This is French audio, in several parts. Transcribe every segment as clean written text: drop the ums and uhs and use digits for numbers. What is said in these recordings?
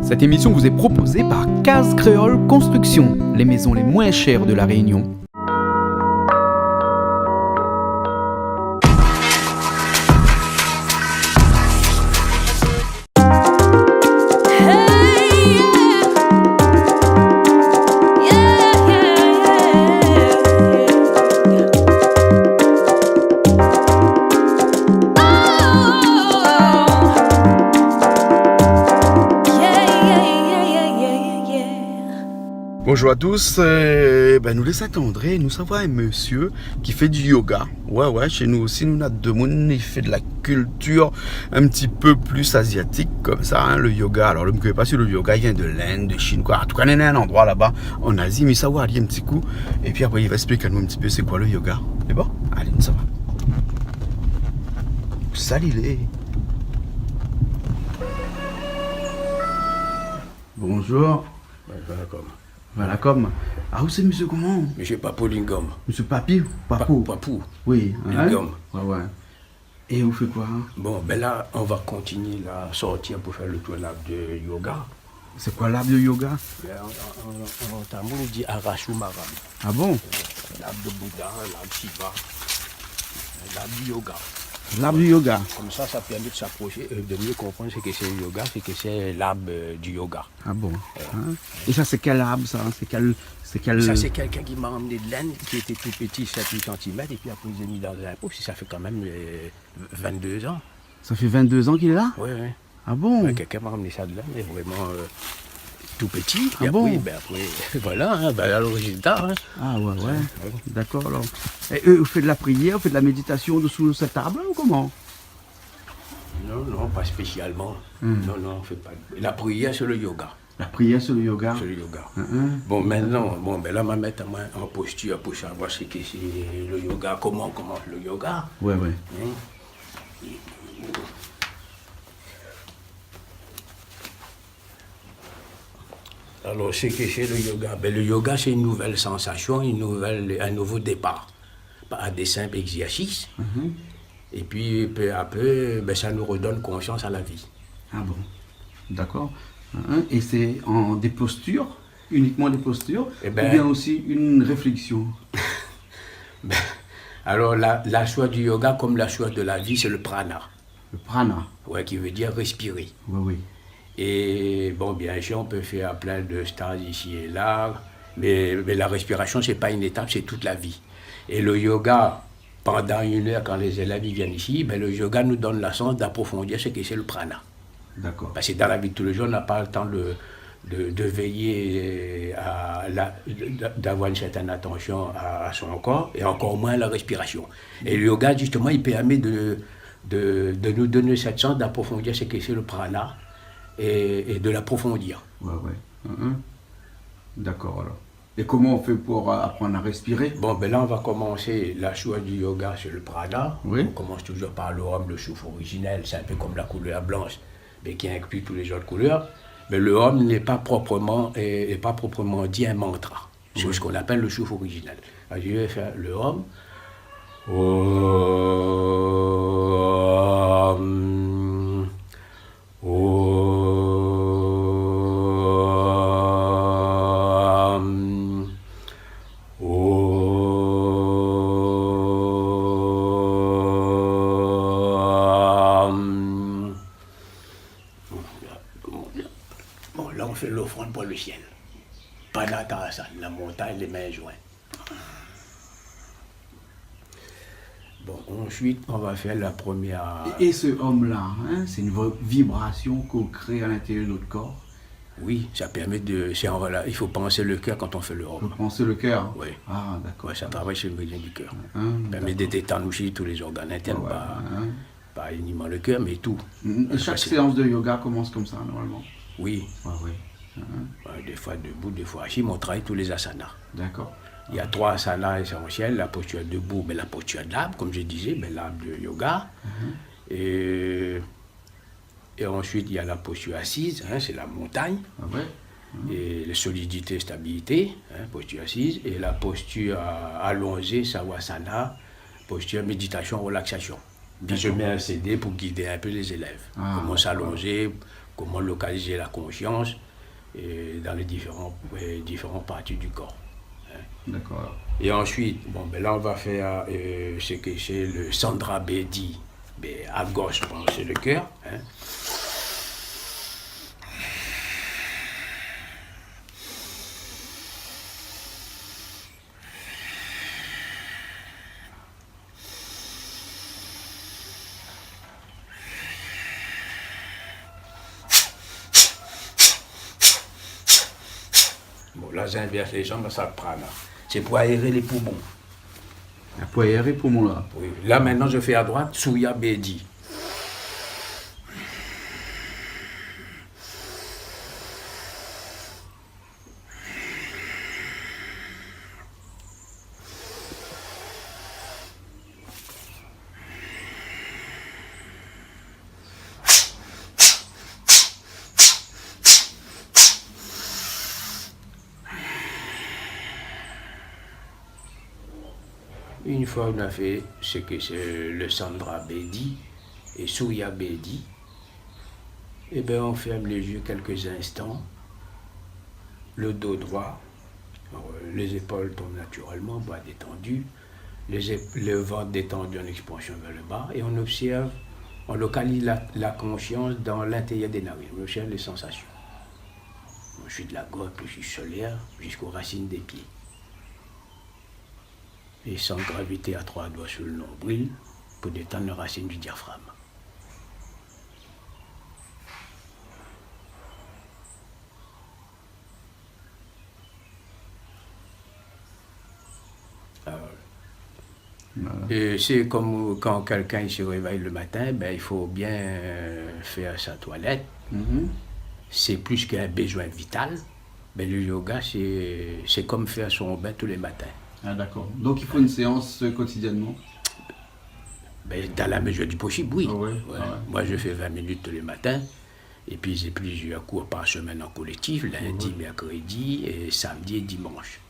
Cette émission vous est proposée par Case Créole Construction, les maisons les moins chères de la Réunion. Bonjour à tous, nous les attendrons, nous savons un monsieur qui fait du yoga. Ouais, chez nous aussi, nous avons deux personnes, il fait de la culture un petit peu plus asiatique comme ça, hein, le yoga. Alors, je ne connais pas si le yoga il vient de l'Inde, de Chine, quoi. En tout cas, il y a un endroit là-bas en Asie, mais ça va aller un petit coup. Et puis après, il va expliquer à nous un petit peu c'est quoi le yoga. C'est bon? Allez, ça va. Salut les. Bonjour. Voilà comme. Ah, où c'est monsieur comment? Monsieur Papou Lingom. Monsieur Papi? Papou? Papou. Oui. Lingom. Ouais. Et vous faites quoi? Bon, là, on va continuer la sortir pour faire le tour de yoga. C'est quoi l'arbre de yoga? En tamou, on dit Arashumara. Ah bon? L'arbre de Bouddha, l'arbre Shiva, l'arbre du yoga. L'arbre du yoga. Comme ça permet de s'approcher, de mieux comprendre ce que c'est le yoga, c'est que c'est l'arbre du yoga. Ah bon? Et ça, c'est quel arbre, ça? Ça, c'est quelqu'un qui m'a emmené de laine, qui était tout petit, 7-8 cm, et puis après, il mis dans un pot, ça fait quand même 22 ans. Ça fait 22 ans qu'il est là? Oui. Ah bon? Ouais, quelqu'un m'a emmené ça de laine, mais vraiment tout petit. Ah et bon? après, voilà, le résultat. Hein. Ah ouais. D'accord, alors. Et eux, vous faites de la prière, vous faites de la méditation dessous cet arbre, ou comment? Non, pas spécialement. Non, on fait pas. La prière, c'est le yoga. La prière, c'est le yoga? C'est le yoga. Bon, maintenant, là, on va mettre en posture pour savoir ce que c'est le yoga, comment commence le yoga. Ouais. Alors, ce que c'est le yoga? Le yoga, c'est une nouvelle sensation, un nouveau départ, à des simples exercices. Et puis, peu à peu, ça nous redonne conscience à la vie. Ah bon? D'accord. Et c'est en des postures, uniquement des postures, ou bien aussi une réflexion? Alors, la choix du yoga, comme la choix de la vie, c'est le prana. Le prana? Ouais, qui veut dire respirer. Oui. Et bon, bien sûr, on peut faire plein de stages ici et là, mais la respiration, c'est pas une étape, c'est toute la vie. Et le yoga, pendant 1 heure, quand les élèves viennent ici, le yoga nous donne la chance d'approfondir ce que c'est le prana. D'accord. Parce que dans la vie de tous les jours, on n'a pas le temps de veiller, d'avoir une certaine attention à son corps, et encore moins la respiration. Et le yoga, justement, il permet de nous donner cette chance d'approfondir ce que c'est le prana, et de l'approfondir. Ouais. D'accord, alors. Et comment on fait pour apprendre à respirer? Bon, là, on va commencer la choix du yoga sur le prana. Oui. On commence toujours par le Om, le souffle originel. C'est un peu comme la couleur blanche, mais qui inclut toutes les autres couleurs. Mais le Om n'est pas proprement dit un mantra. C'est ce qu'on appelle le souffle originel. Alors, je vais faire le Om. Om. Bon, là, on fait l'offrande pour le ciel. Pendant la montagne, les mains jointes. Bon, ensuite, on va faire la première... Et ce homme-là, c'est une vibration qu'on crée à l'intérieur de notre corps? Oui, ça permet de... il faut penser le cœur quand on fait le Il faut Om. penser le cœur? Oui. Ah, d'accord. Ouais, ça travaille sur le méridien du cœur. Ça permet de détendre aussi tous les organes internes, pas uniquement le cœur, mais tout. Et chaque séance de yoga commence comme ça, normalement? Oui. Oui. Des fois debout, des fois assis, mais on travaille tous les asanas. D'accord. Il y a 3 asanas essentiels, la posture debout, la posture de l'arbre, comme je disais, l'arbre de yoga. Et ensuite, il y a la posture assise, c'est la montagne. Et la solidité, stabilité, posture assise. Et la posture allongée, savasana, posture méditation, relaxation. Puis je mets un CD pour guider un peu les élèves. Comment s'allonger comment localiser la conscience dans les différentes parties du corps. D'accord. Et ensuite, là on va faire ce que c'est le Sandra Bedi. À gauche, c'est le cœur. Là j'inverse les jambes, ça prend là. C'est pour aérer les poumons. Pour aérer les poumons là. Oui. Là maintenant je fais à droite, Souya Bedi. Une fois on a fait ce que c'est le Sandra Bedi et Souya Bedi, et bien on ferme les yeux quelques instants, le dos droit, les épaules tombent naturellement, bras détendu, le ventre détendu en expansion vers le bas, et on observe, on localise la conscience dans l'intérieur des narines, on observe les sensations. Ensuite de la gorge, plus solaire, jusqu'aux racines des pieds. Et sans gravité à 3 doigts sur le nombril pour détendre les racines du diaphragme. Voilà. Et c'est comme quand quelqu'un se réveille le matin, il faut bien faire sa toilette. C'est plus qu'un besoin vital. Le yoga, c'est comme faire son bain tous les matins. Ah d'accord. Donc il faut une séance quotidiennement? Dans la mesure du possible, oui. Ah ouais. Moi, je fais 20 minutes tous les matins. Et puis, j'ai plusieurs cours par semaine en collectif, lundi, mercredi, et samedi et dimanche.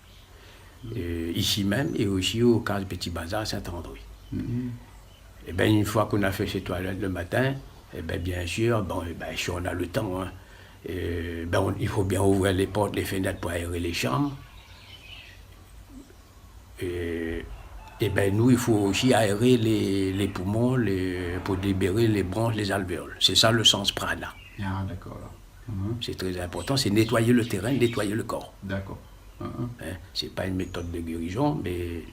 Ici même, et aussi au Case Petit Bazar à Saint-André. Et une fois qu'on a fait ses toilettes le matin, bien sûr, si on a le temps, il faut bien ouvrir les portes, les fenêtres pour aérer les chambres. Nous, il faut aussi aérer les poumons pour libérer les bronches, les alvéoles. C'est ça le sens prana. Ah, d'accord. C'est très important, c'est nettoyer le terrain, nettoyer le corps. D'accord. C'est pas une méthode de guérison, mais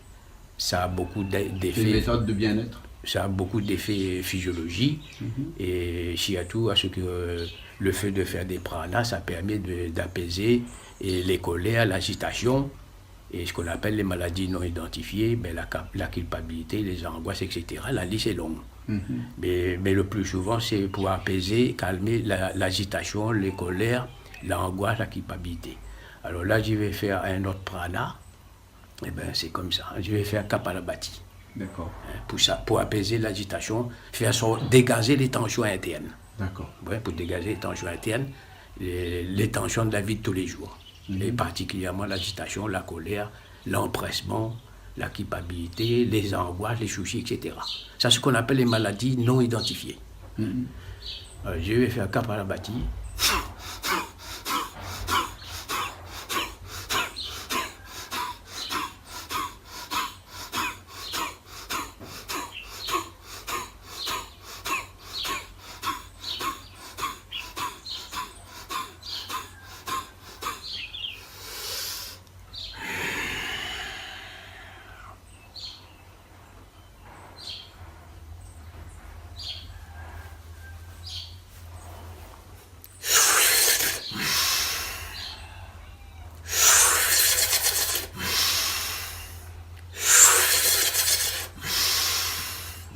ça a beaucoup d'effets. C'est une méthode de bien-être. Ça a beaucoup d'effets physiologiques. Et surtout, à ce que le fait de faire des pranas, ça permet d'apaiser les colères, l'agitation. Et ce qu'on appelle les maladies non identifiées, la culpabilité, les angoisses, etc. La liste est longue. Mais le plus souvent, c'est pour apaiser, calmer l'agitation, les colères, l'angoisse, la culpabilité. Alors là, je vais faire un autre prana. C'est comme ça. Je vais faire Kapalabhati. D'accord. Pour apaiser l'agitation, dégager les tensions internes. D'accord. Pour dégager les tensions internes, les tensions de la vie de tous les jours. Et particulièrement l'agitation, la colère, l'empressement, la culpabilité, les angoisses, les soucis, etc. C'est ce qu'on appelle les maladies non identifiées. Alors, je vais faire Kapalabhati.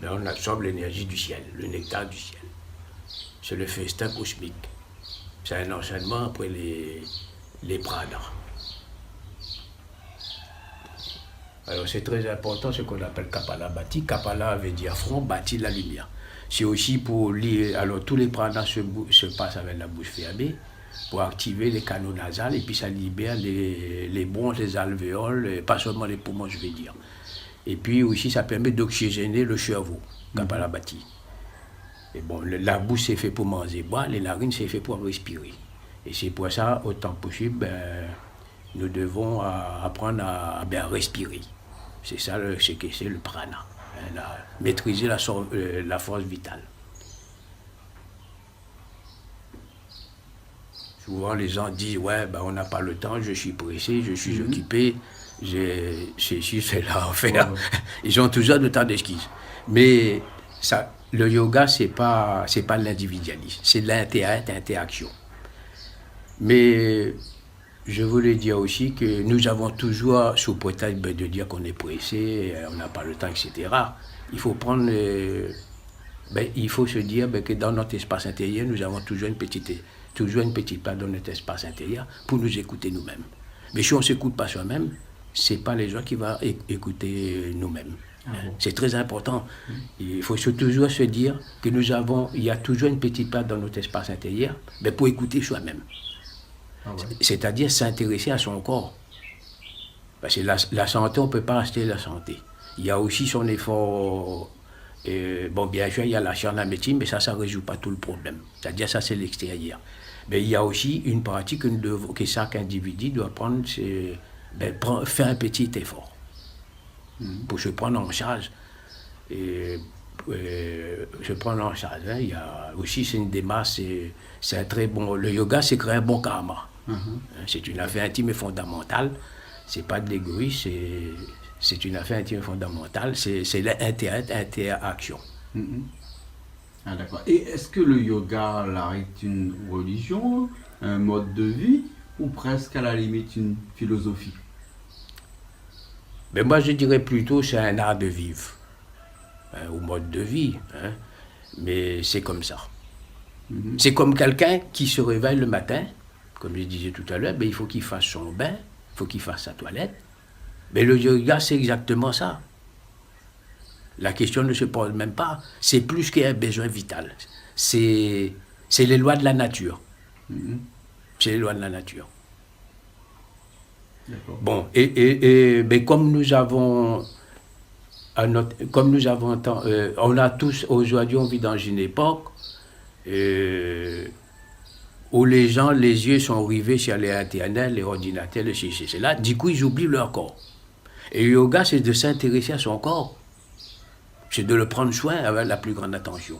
On absorbe l'énergie du ciel, le nectar du ciel. C'est le festin cosmique. C'est un enchaînement après les pranas. Alors c'est très important ce qu'on appelle Kapalabhati. Kapala veut dire front, bhati la lumière. C'est aussi pour lire. Alors tous les pranas se passent avec la bouche fermée pour activer les canaux nasales et puis ça libère les bronches, les alvéoles, pas seulement les poumons, je vais dire. Et puis aussi, ça permet d'oxygéner le cerveau, Kapalabhati. Et bon, la bouche c'est fait pour manger, boire, les narines c'est fait pour respirer. Et c'est pour ça, autant que possible, nous devons apprendre à bien respirer. C'est ça ce que c'est le prana. Maîtriser la force vitale. Souvent les gens disent, ouais, on n'a pas le temps, je suis pressé, je suis occupé, j'ai ceci, cela à faire. Ouais. Ils ont toujours de temps d'esquisse. Mais ça, le yoga, c'est pas l'individualisme, c'est l'interaction. Mais je voulais dire aussi que nous avons toujours, sous prétexte de dire qu'on est pressé, on n'a pas le temps, etc. Il faut prendre, il faut se dire que dans notre espace intérieur, nous avons toujours une petite place dans notre espace intérieur pour nous écouter nous-mêmes. Mais si on ne s'écoute pas soi-même, ce n'est pas les gens qui vont écouter nous-mêmes. Ah bon. C'est très important. Il faut toujours se dire que il y a toujours une petite place dans notre espace intérieur pour écouter soi-même. Ah ouais. C'est-à-dire s'intéresser à son corps. Parce que la santé, on ne peut pas acheter la santé. Il y a aussi son effort. Bien sûr, il y a la science, la médecine, mais ça ne résout pas tout le problème. C'est-à-dire ça, c'est l'extérieur. Mais il y a aussi une pratique que chaque individu doit prendre, c'est faire un petit effort pour se prendre en charge. Se prendre en charge. Hein. Il y a aussi, c'est une démarche, c'est un très bon. Le yoga, c'est créer un bon karma. C'est une affaire intime et fondamentale. C'est pas de l'égoïsme, c'est une affaire intime et fondamentale. C'est l'interaction. Ah, d'accord. Et est-ce que le yoga là, est une religion, un mode de vie, ou presque à la limite une philosophie? Moi, je dirais plutôt c'est un art de vivre, ou mode de vie. Hein. Mais c'est comme ça. C'est comme quelqu'un qui se réveille le matin, comme je disais tout à l'heure, il faut qu'il fasse son bain, il faut qu'il fasse sa toilette. Mais le yoga, c'est exactement ça. La question ne se pose même pas. C'est plus qu'un besoin vital. C'est les lois de la nature. C'est les lois de la nature. D'accord. Bon, mais comme nous avons on a tous, aujourd'hui, on vit dans une époque où les gens, les yeux sont rivés sur les Internet, les ordinateurs, les ceci, cela. Du coup, ils oublient leur corps. Et le yoga, c'est de s'intéresser à son corps. C'est de le prendre soin avec la plus grande attention.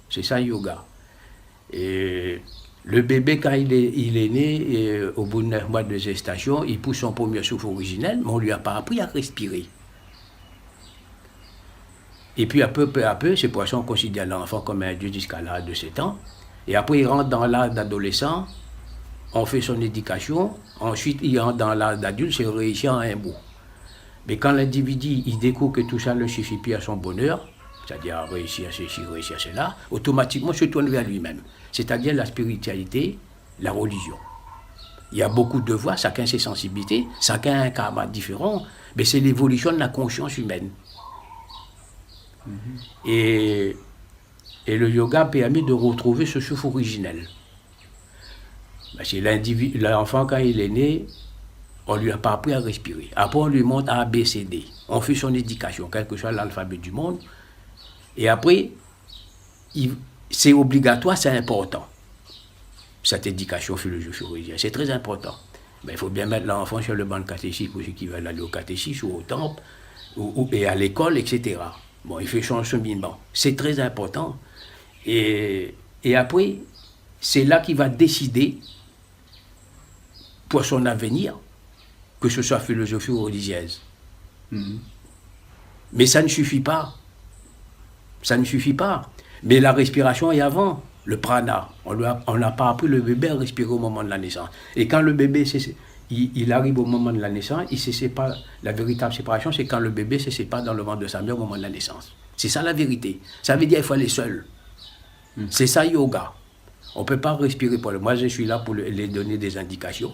C'est ça, le yoga. Et le bébé, quand il est né, au bout de 9 mois de gestation, il pousse son premier souffle originel, mais on ne lui a pas appris à respirer. Et puis, peu à peu, c'est pour ça qu'on considère l'enfant comme un adulte jusqu'à l'âge de 7 ans. Et après, il rentre dans l'âge d'adolescent, on fait son éducation. Ensuite, il rentre dans l'âge d'adulte, c'est réussir en un mot. Mais quand l'individu, il découvre que tout ça ne suffit plus à son bonheur, c'est-à-dire réussir à ceci, réussir à cela, automatiquement se tourne vers lui-même. C'est-à-dire la spiritualité, la religion. Il y a beaucoup de voies, chacun ses sensibilités, chacun a un karma différent, mais c'est l'évolution de la conscience humaine. Et le yoga permet de retrouver ce souffle originel. Parce que l'enfant, quand il est né, on ne lui a pas appris à respirer. Après, on lui montre A, B, C, D. On fait son éducation, quel que soit l'alphabet du monde. Et après, c'est obligatoire, c'est important. Cette éducation philosophique, c'est très important. Il faut bien mettre l'enfant sur le banc de catéchisme pour ceux qui veulent aller au catéchisme ou au temple, et à l'école, etc. Bon, il fait son cheminement. C'est très important. Et après, c'est là qu'il va décider pour son avenir, que ce soit philosophie ou religieuse. Mais ça ne suffit pas. Ça ne suffit pas. Mais la respiration est avant. Le prana, on n'a pas appris le bébé à respirer au moment de la naissance. Et quand le bébé, il arrive au moment de la naissance, il se sépare. La véritable séparation, c'est quand le bébé se sépare dans le ventre de sa mère au moment de la naissance. C'est ça la vérité. Ça veut dire qu'il faut aller seul. C'est ça yoga. On ne peut pas respirer pour moi, je suis là pour les donner des indications,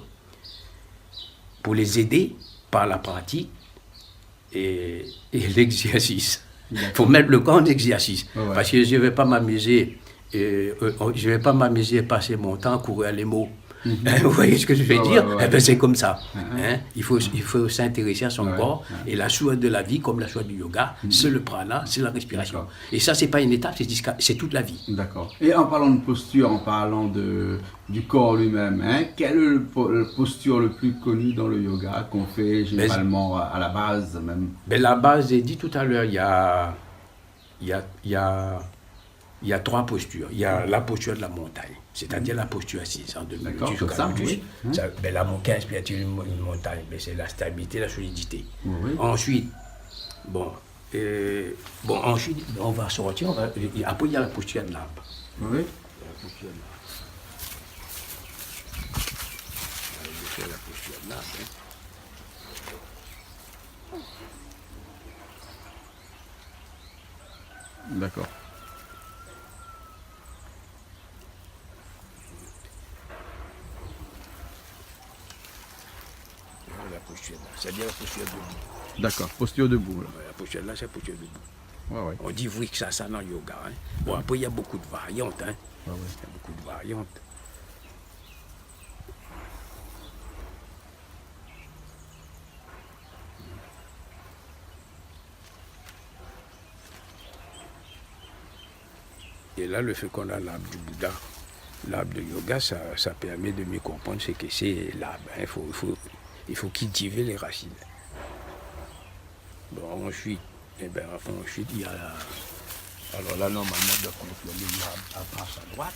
pour les aider par la pratique et l'exercice. Il faut mettre le corps en exercice. Ouais. Parce que je ne vais pas m'amuser. Je ne vais pas m'amuser à passer mon temps à courir les mots. Vous voyez ce que je veux dire? ouais. Eh ben, c'est comme ça. Hein? Il faut s'intéresser à son corps. Et la choix de la vie, comme la choix du yoga, c'est le prana, c'est la respiration. D'accord. Et ça, c'est pas une étape, c'est toute la vie. D'accord. Et en parlant de posture, en parlant du corps lui-même, hein, quelle est la posture le plus connue dans le yoga qu'on fait généralement à la base même? Ben, la base, j'ai dit tout à l'heure, il y a trois postures. Il y a la posture de la montagne, c'est-à-dire la posture assise en demi D'accord, lotus comme ça, jusqu'à lotus. oui. Ben, la montagne, inspire une montagne, ben, c'est la stabilité, la solidité. Oui. Ensuite, ensuite, on va sortir, après il y a la posture de l'arbre. Oui. La posture de l'arbre. Je fais la posture de l'arbre, hein. D'accord. La posture de l'arbre, c'est-à-dire la posture debout. D'accord. Posture debout. Là. La posture de l'arbre, c'est la posture debout. Ouais, ouais. On dit Vriksasana dans le yoga. Hein. Bon, après, il y a beaucoup de variantes. Hein. Ouais, ouais. Il y a beaucoup de variantes. Et là, le fait qu'on a l'arbre du Bouddha, l'arbre de yoga, ça permet de mieux comprendre ce que c'est l'arbre. Hein. Il faut cultiver les racines. Bon, ensuite, ensuite, il y a alors là, normalement, donc, on peut à gauche, à droite.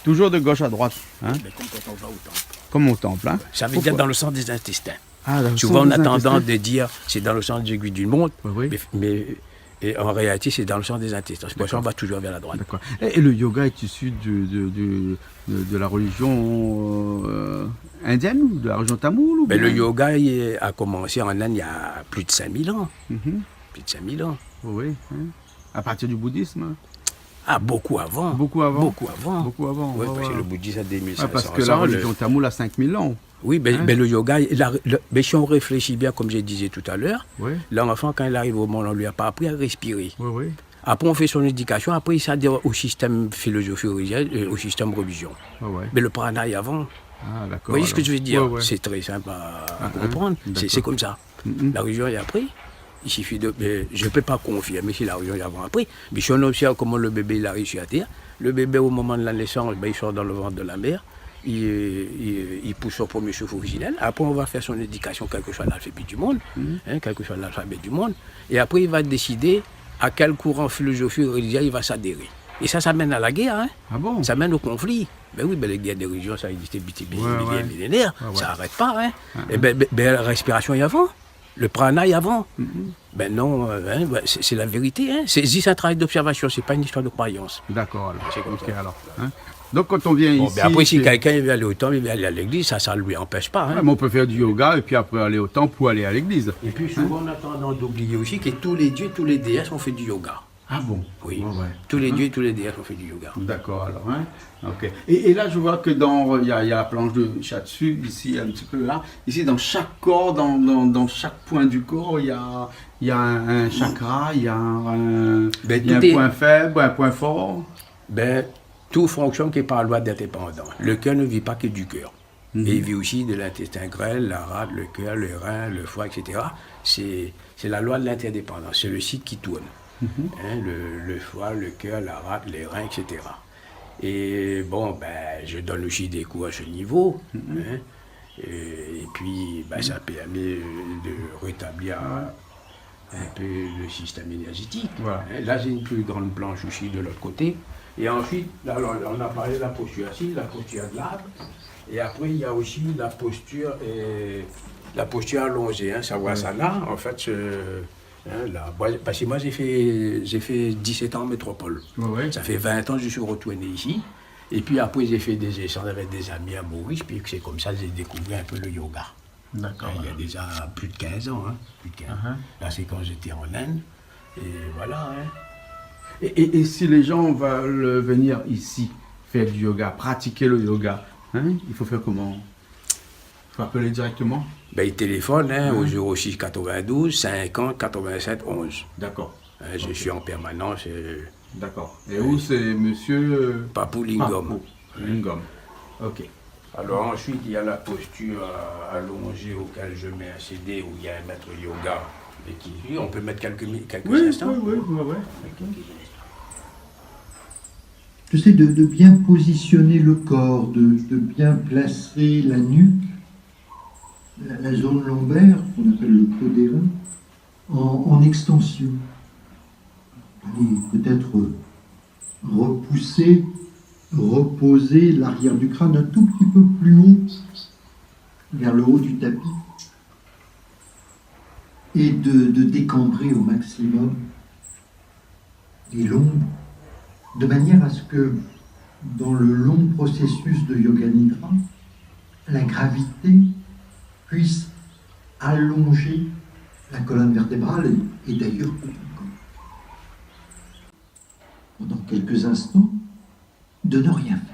Toujours de gauche à droite, hein? Mais comme quand on va au temple. Comme au temple, hein? Ça veut dire dans le sens des intestins. Ah, dans le Souvent, sens on a des tendance intestins. de dire c'est dans le sens des aiguilles du monde, Oui, oui. mais en réalité, c'est dans le sens des intestins. C'est pour ça qu'on va toujours vers la droite. D'accord. Et le yoga est issu de la religion indienne ou de la religion tamoule ou Mais bien? le yoga a commencé en Inde il y a plus de 5000 ans. Mhm. Plus de 5000 ans. Oui. Hein? À partir du bouddhisme? Ah, beaucoup avant. Beaucoup avant? Beaucoup avant. Beaucoup avant. Oui, ouais, parce que ouais. le bouddhisme a 2500 Parce que la ans, religion tamoule a 5000 ans. Oui, mais, Hein? mais le yoga, mais si on réfléchit bien, comme je disais tout à l'heure, Oui. l'enfant, quand il arrive au monde, on ne lui a pas appris à respirer. Oui, oui. Après, on fait son éducation, après, il s'adhère au système philosophie religieuse, au système religion. Ouais, ouais. Mais le prana est avant. Ah, d'accord. Vous voyez ce que je veux dire? Ouais, ouais. C'est très simple à comprendre. d'accord. C'est comme ça. Mhm. La religion est après. Il suffit de. Mais je ne peux pas confirmer si la religion est avant après. Mais si on observe comment le bébé il arrive sur la terre, le bébé, au moment de la naissance, il sort dans le ventre de la mère. Il pousse son premier souffle originel. Après, on va faire son éducation, quel que soit l'alphabet du monde. Quel que soit l'alphabet du monde. Et après, il va décider à quel courant philosophique religieux il va s'adhérer. Et ça mène à la guerre. Hein. Ah bon? Ça mène au conflit. Ben oui, ben les guerres de religion, ça a existé ouais. millénaires. Ouais, ouais. Ça n'arrête pas. Hein. Et ben, la respiration est avant. Le prana est avant. Ben non, c'est la vérité. Hein. C'est juste un travail d'observation, c'est pas une histoire de croyance. D'accord, alors. C'est comme Ok, ça. alors. Hein? Donc, quand on vient Bon, ici. ben après, si c'est- quelqu'un veut aller au temple, il veut aller à l'église, ça ne lui empêche pas. Hein. Ouais, mais on peut faire du yoga et puis après aller au temple ou aller à l'église. Et puis souvent, on a tendance d'oublier aussi que tous les dieux, tous les déesses ont fait du yoga. Ah bon? Oui. Ouais, ouais. Tous les dieux, tous les déesses ont fait du yoga. D'accord, alors. Hein? Ok. Et là, je vois que il y a la planche de Chatsu, ici, un petit peu là. Ici, dans chaque corps, dans chaque point du corps, il y a un chakra, il y a un tout est- point faible, un point fort. Ben, tout fonctionne que par loi d'indépendance. Le cœur ne vit pas que du cœur. Et il vit aussi de l'intestin grêle, la rate, le cœur, le rein, le foie, etc. C'est la loi de l'interdépendance. C'est le cycle qui tourne. Hein, le foie, le cœur, la rate, les reins, etc. Et bon, ben, je donne aussi des cours à ce niveau. Hein, et puis, ben, ça permet de rétablir un peu le système énergétique. Voilà. Hein, là, j'ai une plus grande planche aussi de l'autre côté. Et ensuite, alors, on a parlé de la posture assise, la posture de l'arbre. Et après, il y a aussi la posture allongée, hein, Savasana. En fait, là, parce que moi, j'ai fait 17 ans en métropole. Ouais, ouais. Ça fait 20 ans que je suis retourné ici. Et puis après, j'ai fait des échanges avec des amis à Maurice. Puis c'est comme ça que j'ai découvert un peu le yoga. D'accord. Il y a déjà plus de 15 ans. Hein, plus de 15. Là, c'est quand j'étais en Inde. Et voilà. Hein. Et si les gens veulent venir ici faire du yoga, pratiquer le yoga, hein, il faut faire comment? Il faut appeler directement? Ben, il téléphone au 06 92 50 87 11. D'accord. Hein, je suis en permanence. D'accord. Et où c'est monsieur Papou Lingom. Papou Lingom. Ok. Alors ensuite, il y a la posture allongée auquel je mets un CD où il y a un maître yoga. Et qui, on peut mettre quelques instants. Oui. J'essaie de bien positionner le corps, de bien placer la nuque, la zone lombaire, qu'on appelle le creux des reins, en extension. Et peut-être repousser, reposer l'arrière du crâne un tout petit peu plus haut, vers le haut du tapis, et de décambrer au maximum les lombes, de manière à ce que dans le long processus de Yoga Nidra, la gravité puisse allonger la colonne vertébrale et d'ailleurs tout le corps. Pendant quelques instants, de ne rien faire.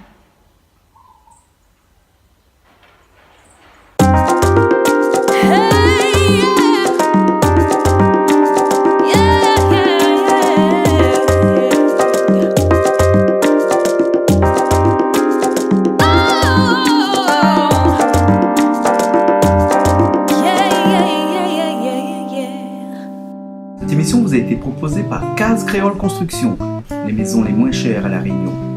Cette émission vous a été proposée par Case Créole Construction, les maisons les moins chères à La Réunion.